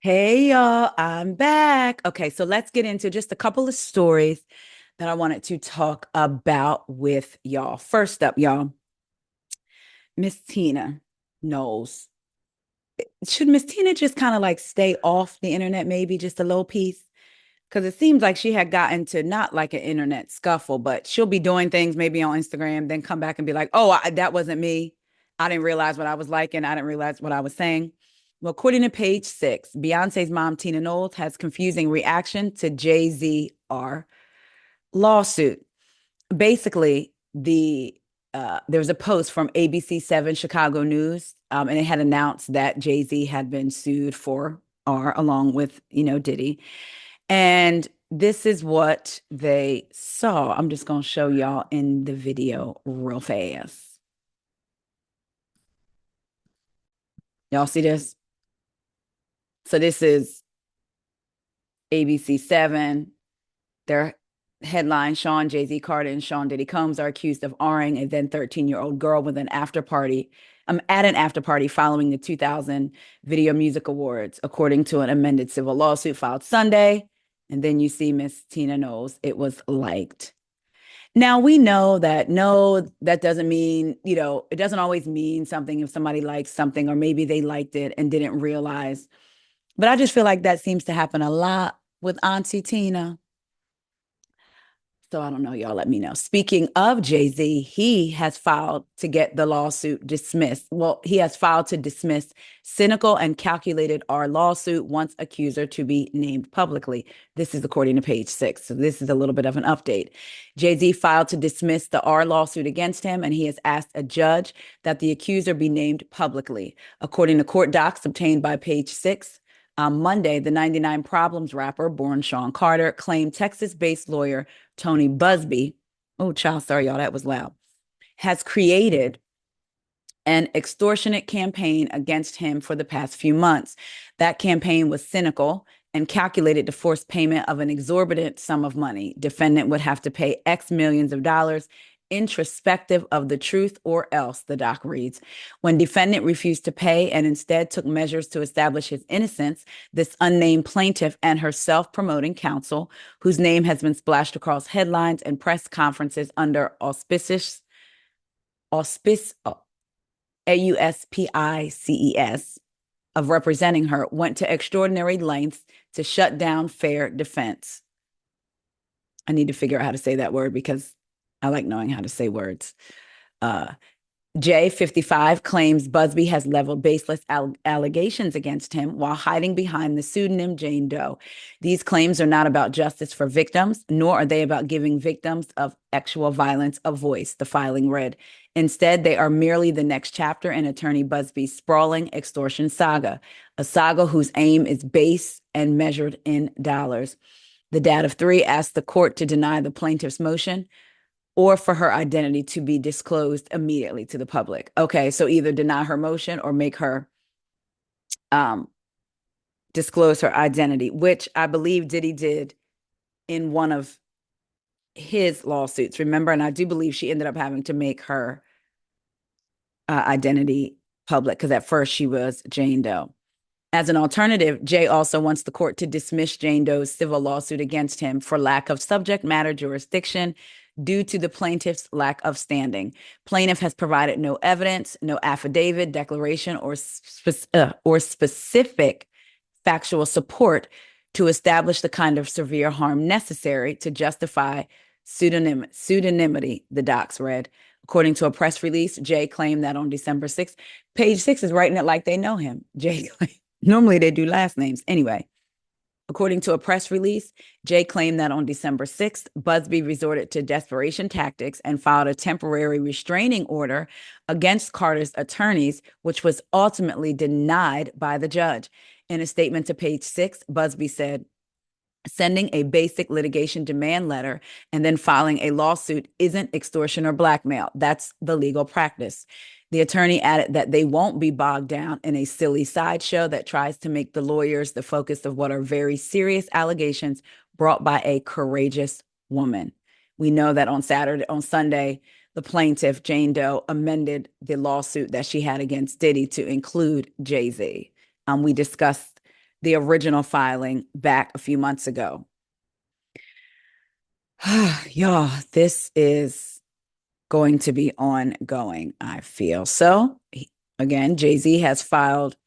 Hey y'all, I'm back. Okay, so let's get into just a couple of stories that I wanted to talk about with y'all. First up, y'all, Miss Tina Knowles. Should Miss Tina just kind of like stay off the internet, maybe just a little piece? Because it seems like she had gotten to not like an internet scuffle, but she'll be doing things maybe on Instagram, then come back and be like, oh, that wasn't me. I didn't realize what I was liking. I didn't realize what I was saying. Well, according to page six, Beyonce's mom, Tina Knowles, has confusing reaction to Jay-Z R lawsuit. Basically, there was a post from ABC 7 Chicago News, and it had announced that Jay-Z had been sued for R along with, Diddy. And this is what they saw. I'm just going to show y'all in the video real fast. Y'all see this? So this is ABC 7. Their headline: Sean, Jay-Z, Carter, and Sean Diddy Combs are accused of R-ing a then 13-year-old girl with an after party. At an after party following the 2000 Video Music Awards, according to an amended civil lawsuit filed Sunday. And then you see Miss Tina Knowles. It was liked. Now we know that no, that doesn't mean, it doesn't always mean something if somebody likes something or maybe they liked it and didn't realize. But I just feel like that seems to happen a lot with Auntie Tina. So I don't know, y'all let me know. Speaking of Jay-Z, he has filed to get the lawsuit dismissed. Well, he has filed to dismiss cynical and calculated R lawsuit, once accuser to be named publicly. This is according to page six. So this is a little bit of an update. Jay-Z filed to dismiss the R lawsuit against him, and he has asked a judge that the accuser be named publicly. According to court docs obtained by page six, on Monday, the 99 Problems rapper, born Sean Carter, claimed Texas-based lawyer Tony Busby, oh, child, sorry, y'all, that was loud, has created an extortionate campaign against him for the past few months. That campaign was cynical and calculated to force payment of an exorbitant sum of money. Defendant would have to pay X millions of dollars introspective of the truth, or else, the doc reads. When defendant refused to pay and instead took measures to establish his innocence, this unnamed plaintiff and her self-promoting counsel, whose name has been splashed across headlines and press conferences under auspices, AUSPICES, of representing her, went to extraordinary lengths to shut down fair defense. I need to figure out how to say that word because I like knowing how to say words. J55 claims Busby has leveled baseless allegations against him while hiding behind the pseudonym Jane Doe. These claims are not about justice for victims, nor are they about giving victims of actual violence a voice, the filing read. Instead, they are merely the next chapter in attorney Busby's sprawling extortion saga, a saga whose aim is base and measured in dollars. The dad of three asked the court to deny the plaintiff's motion or for her identity to be disclosed immediately to the public. Okay, so either deny her motion or make her um, disclose her identity, which I believe Diddy did in one of his lawsuits. Remember, and I do believe she ended up having to make her identity public because at first she was Jane Doe. As an alternative, Jay also wants the court to dismiss Jane Doe's civil lawsuit against him for lack of subject matter jurisdiction due to the plaintiff's lack of standing. Plaintiff has provided no evidence, no affidavit, declaration, or specific factual support to establish the kind of severe harm necessary to justify pseudonymity, the docs read. According to a press release, Jay claimed that on December 6th, page six is writing it like they know him. Jay claimed, normally they do last names. Anyway, according to a press release, Jay claimed that on December 6th, Busby resorted to desperation tactics and filed a temporary restraining order against Carter's attorneys, which was ultimately denied by the judge. In a statement to page six, Busby said, sending a basic litigation demand letter and then filing a lawsuit isn't extortion or blackmail. That's the legal practice. The attorney added that they won't be bogged down in a silly sideshow that tries to make the lawyers the focus of what are very serious allegations brought by a courageous woman. We know that on Sunday, the plaintiff, Jane Doe, amended the lawsuit that she had against Diddy to include Jay-Z. We discussed the original filing back a few months ago. Y'all, this is going to be ongoing, I feel. So, again, Jay-Z has filed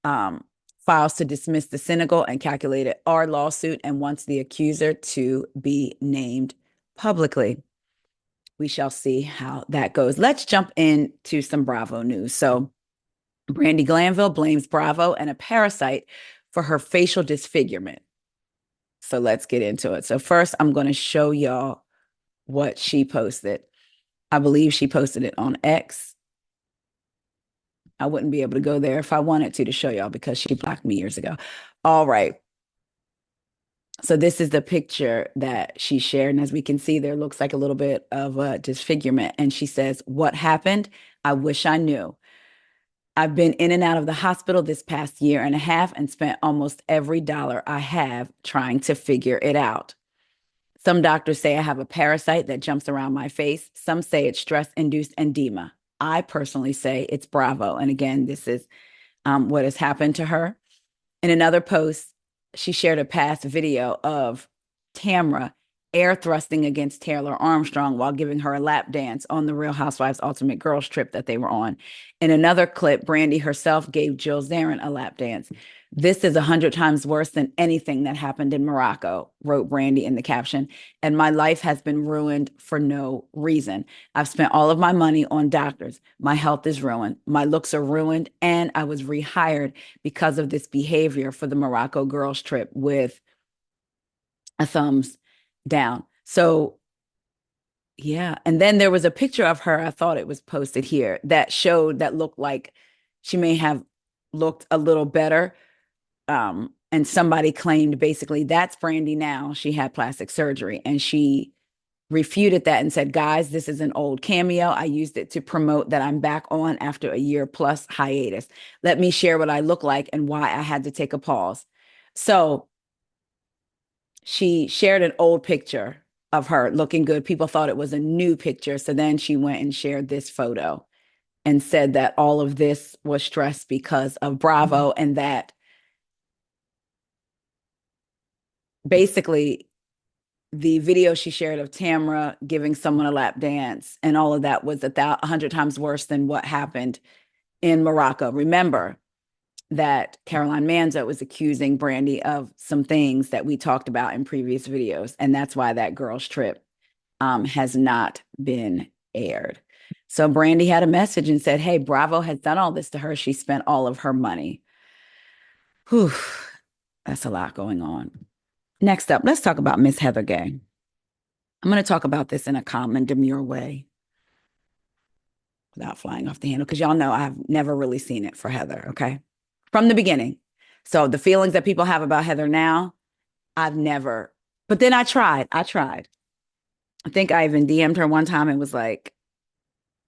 um, files to dismiss the cynical and calculated R lawsuit and wants the accuser to be named publicly. We shall see how that goes. Let's jump into some Bravo news. So, Brandi Glanville blames Bravo and a parasite for her facial disfigurement. So let's get into it. So first, I'm going to show y'all what she posted. I believe she posted it on X. I wouldn't be able to go there if I wanted to show y'all because she blocked me years ago. All right. So this is the picture that she shared. And as we can see, there looks like a little bit of a disfigurement. And she says, "What happened? I wish I knew. I've been in and out of the hospital this past year and a half and spent almost every dollar I have trying to figure it out. Some doctors say I have a parasite that jumps around my face. Some say it's stress-induced edema. I personally say it's Bravo." And again, this is what has happened to her. In another post, she shared a past video of Tamra air thrusting against Taylor Armstrong while giving her a lap dance on the Real Housewives Ultimate Girls trip that they were on. In another clip, Brandi herself gave Jill Zarin a lap dance. "This is 100 times worse than anything that happened in Morocco," wrote Brandi in the caption, "and my life has been ruined for no reason. I've spent all of my money on doctors. My health is ruined. My looks are ruined, and I was rehired because of this behavior for the Morocco girls trip," with a thumbs down. So yeah. And then there was a picture of her, I thought it was posted here, that looked like she may have looked a little better. And somebody claimed basically that's Brandi now. She had plastic surgery and she refuted that and said, "Guys, this is an old cameo. I used it to promote that I'm back on after a year plus hiatus. Let me share what I look like and why I had to take a pause." So she shared an old picture of her looking good. People thought it was a new picture. So then she went and shared this photo and said that all of this was stress because of Bravo, and that basically the video she shared of Tamra giving someone a lap dance and all of that was 100 times worse than what happened in Morocco. Remember that Caroline Manzo was accusing Brandi of some things that we talked about in previous videos. And that's why that girls trip has not been aired. So Brandi had a message and said, "Hey, Bravo has done all this to her. She spent all of her money." Whew, that's a lot going on. Next up, let's talk about Miss Heather Gay. I'm going to talk about this in a calm and demure way without flying off the handle, because y'all know I've never really seen it for Heather, okay? From the beginning. So the feelings that people have about Heather now, I've never, but then I tried. I think I even DM'd her one time and was like,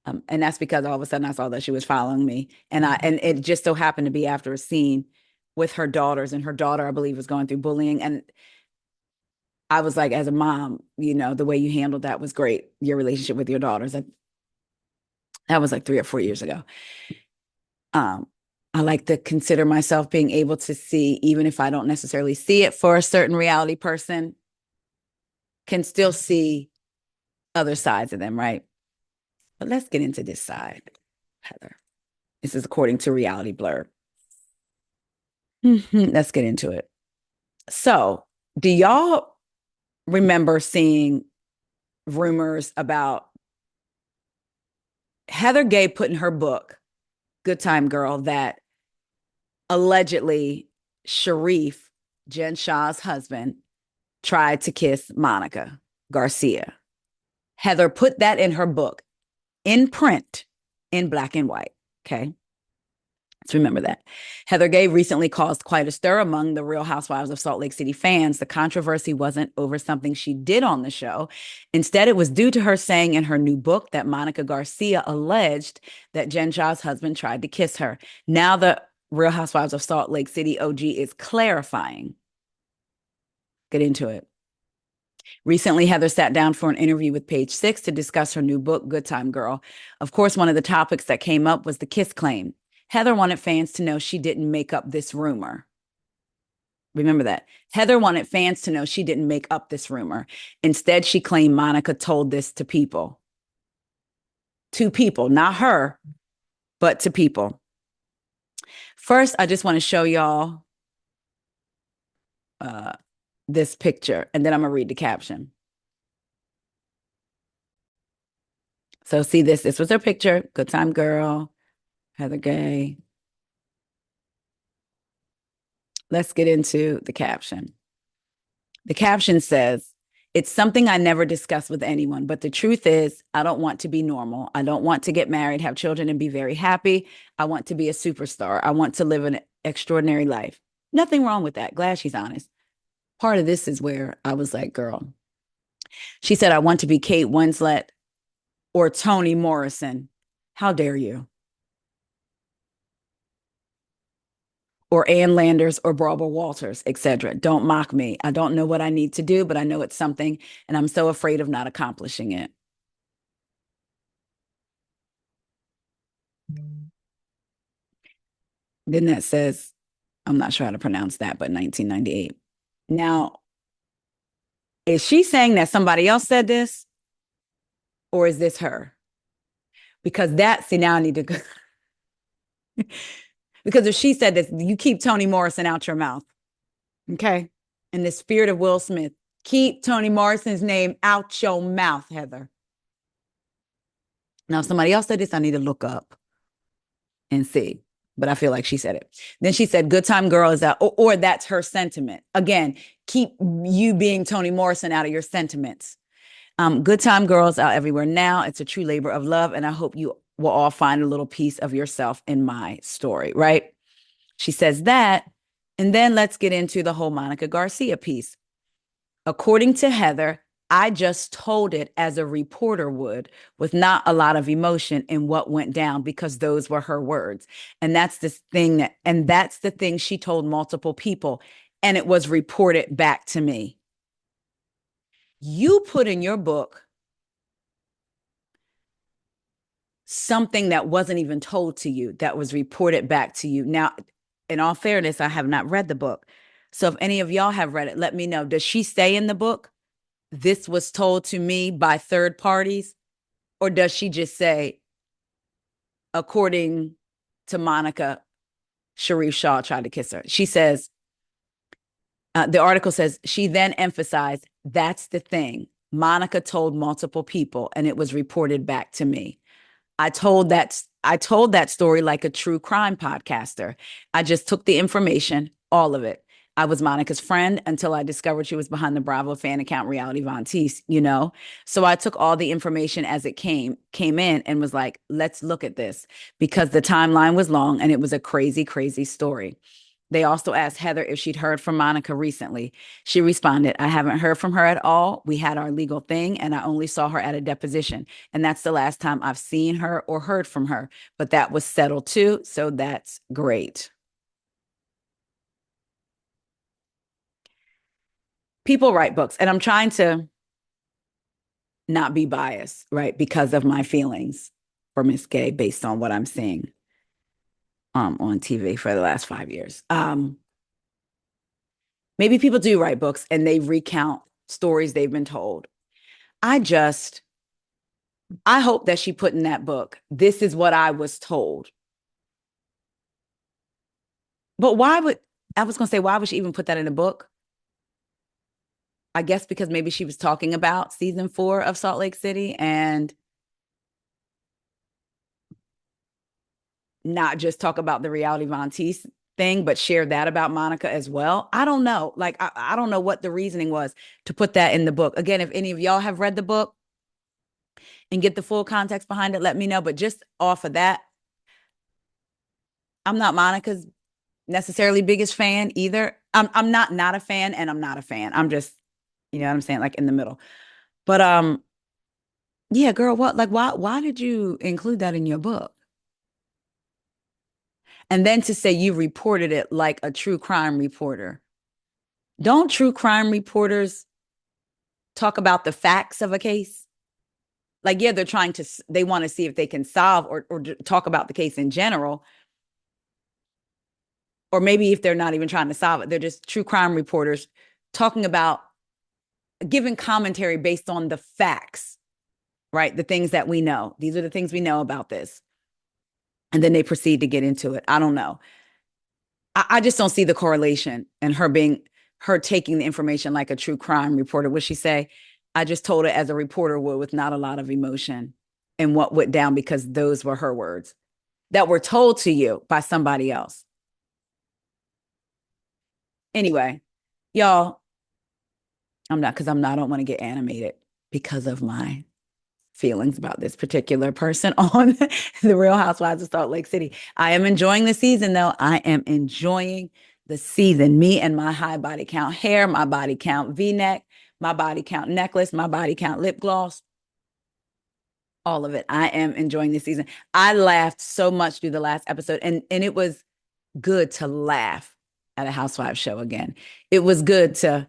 and that's because all of a sudden I saw that she was following me. And it just so happened to be after a scene with her daughters, and her daughter, I believe, was going through bullying. And I was like, as a mom, the way you handled that was great. Your relationship with your daughters. That was like 3 or 4 years ago. I like to consider myself being able to see, even if I don't necessarily see it for a certain reality person, can still see other sides of them, right? But let's get into this side, Heather. This is according to Reality Blurb. Let's get into it. So, do y'all remember seeing rumors about Heather Gay put in her book, Good Time Girl, that allegedly Sharif, Jen Shah's husband, tried to kiss Monica Garcia? Heather put that in her book, in print, in black and white. Okay. Let's remember that. Heather Gay recently caused quite a stir among the Real Housewives of Salt Lake City fans. The controversy wasn't over something she did on the show. Instead, it was due to her saying in her new book that Monica Garcia alleged that Jen Shah's husband tried to kiss her. Now the Real Housewives of Salt Lake City OG is clarifying. Get into it. Recently, Heather sat down for an interview with Page Six to discuss her new book, Good Time Girl. Of course, one of the topics that came up was the kiss claim. Heather wanted fans to know she didn't make up this rumor. Remember that. Heather wanted fans to know she didn't make up this rumor. Instead, she claimed Monica told this to people. To people, not her, but to people. First, I just want to show y'all this picture, and then I'm going to read the caption. So see this. This was her picture. Good time girl. Heather Gay. Let's get into the caption. The caption says, "It's something I never discuss with anyone, but the truth is, I don't want to be normal. I don't want to get married, have children, and be very happy. I want to be a superstar. I want to live an extraordinary life." Nothing wrong with that. Glad she's honest. Part of this is where I was like, girl. She said, "I want to be Kate Winslet or Toni Morrison." How dare you? Or Ann Landers or Barbara Walters, etc. Don't mock me. I don't know what I need to do, but I know it's something, and I'm so afraid of not accomplishing it. Then that says, I'm not sure how to pronounce that, but 1998. Now, is she saying that somebody else said this, or is this her? Because that, see, now I need to, because if she said this, you keep Toni Morrison out your mouth. Okay. In the spirit of Will Smith, keep Toni Morrison's name out your mouth, Heather. Now, if somebody else said this, I need to look up and see. But I feel like she said it. Then she said, "Good time girl is out," or that's her sentiment. Again, keep you being Toni Morrison out of your sentiments. Good time girls out everywhere now. It's a true labor of love, and I hope you will all find a little piece of yourself in my story, right? She says that. And then let's get into the whole Monica Garcia piece. According to Heather, I just told it as a reporter would, with not a lot of emotion in what went down, because those were her words. And that's the thing she told multiple people. And it was reported back to me. You put in your book something that wasn't even told to you, that was reported back to you. Now, in all fairness, I have not read the book. So if any of y'all have read it, let me know. Does she say in the book, "This was told to me by third parties"? Or does she just say, according to Monica, Sharif Shaw tried to kiss her? She says, the article says, she then emphasized, "That's the thing. Monica told multiple people, and it was reported back to me. I told that story like a true crime podcaster. I just took the information, all of it. I was Monica's friend until I discovered she was behind the Bravo fan account Reality Von Teese, you know? So I took all the information as it came in and was like, let's look at this, because the timeline was long and it was a crazy, crazy story." They also asked Heather if she'd heard from Monica recently. She responded, "I haven't heard from her at all. We had our legal thing, and I only saw her at a deposition. And that's the last time I've seen her or heard from her. But that was settled too, so that's great." People write books, and I'm trying to not be biased, right? Because of my feelings for Miss Gay based on what I'm seeing on TV for the last 5 years. Maybe people do write books and they recount stories they've been told. I hope that she put in that book, "This is what I was told." But I was going to say, why would she even put that in a book? I guess because maybe she was talking about season 4 of Salt Lake City and not just talk about the Reality Von Teese thing, but share that about Monica as well. I don't know. Like, I don't know what the reasoning was to put that in the book. Again, if any of y'all have read the book and get the full context behind it, let me know. But just off of that, I'm not Monica's necessarily biggest fan either. I'm not a fan, and I'm not a fan. I'm just, you know what I'm saying, like in the middle. But yeah, girl, what, like, why did you include that in your book? And then to say you reported it like a true crime reporter. Don't true crime reporters talk about the facts of a case? Like, yeah, they want to see if they can solve or talk about the case in general. or maybe if they're not even trying to solve it, they're just true crime reporters talking about giving commentary based on the facts, right? The things that we know. These are the things we know about this. And then they proceed to get into it. I don't know. I just don't see the correlation and her taking the information like a true crime reporter. What she say? I just told it as a reporter would with not a lot of emotion and what went down because those were her words that were told to you by somebody else. Anyway, y'all, I don't want to get animated because of my feelings about this particular person on the Real Housewives of Salt Lake City. I am enjoying the season, though. I am enjoying the season. Me and my high body count hair, my body count V-neck, my body count necklace, my body count lip gloss, all of it. I am enjoying this season. I laughed so much through the last episode, and it was good to laugh at a Housewives show again. It was good to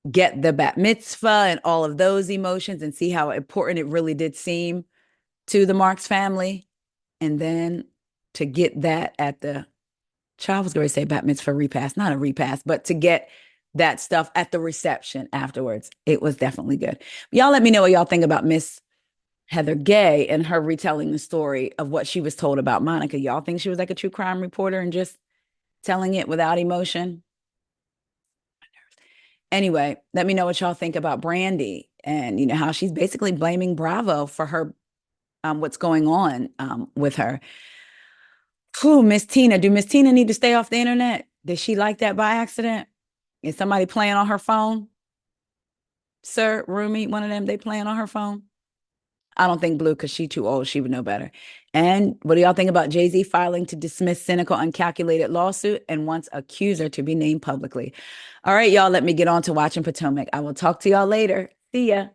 get the bat mitzvah and all of those emotions and see how important it really did seem to the Marks family. And then to get that at the child was going to say bat mitzvah repast, not a repast, but to get that stuff at the reception afterwards. It was definitely good. Y'all let me know what y'all think about Miss Heather Gay and her retelling the story of what she was told about Monica. Y'all think she was like a true crime reporter and just telling it without emotion? Anyway, let me know what y'all think about Brandi and how she's basically blaming Bravo for her what's going on with her. Whew, Miss Tina. Do Miss Tina need to stay off the internet? Did she like that by accident? Is somebody playing on her phone? Sir, Rumi, one of them, they playing on her phone? I don't think Blue, because she's too old. She would know better. And what do y'all think about Jay-Z filing to dismiss cynical, uncalculated lawsuit and wants accuser to be named publicly? All right, y'all, let me get on to watching Potomac. I will talk to y'all later. See ya.